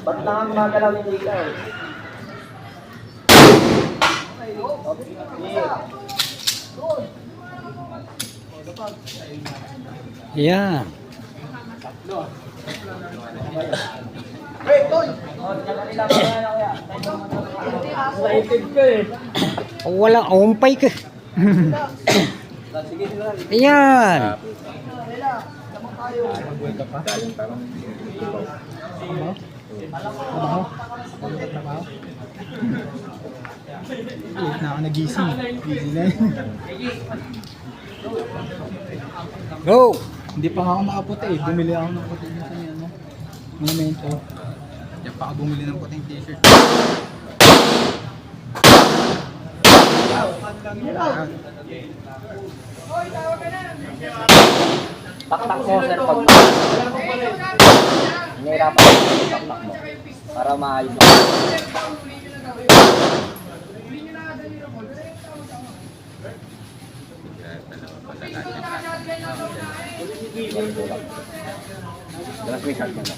Ba't lang ang magalaw ni Nika eh? Yan. Hey, Toy! Excited ka eh. Walang umpay ka. Yan. Na ako nagising. Busy na yun. Go. Hindi pa nga ako nakaputi eh. Bumili ako ng puti na sa ano. Monumento. Diyan pa ako bumili ng puting t-shirt. Taktak mo, sir, pag nahirapan mo, taktak mo. Para maayos mo. Dalas may shot mo na.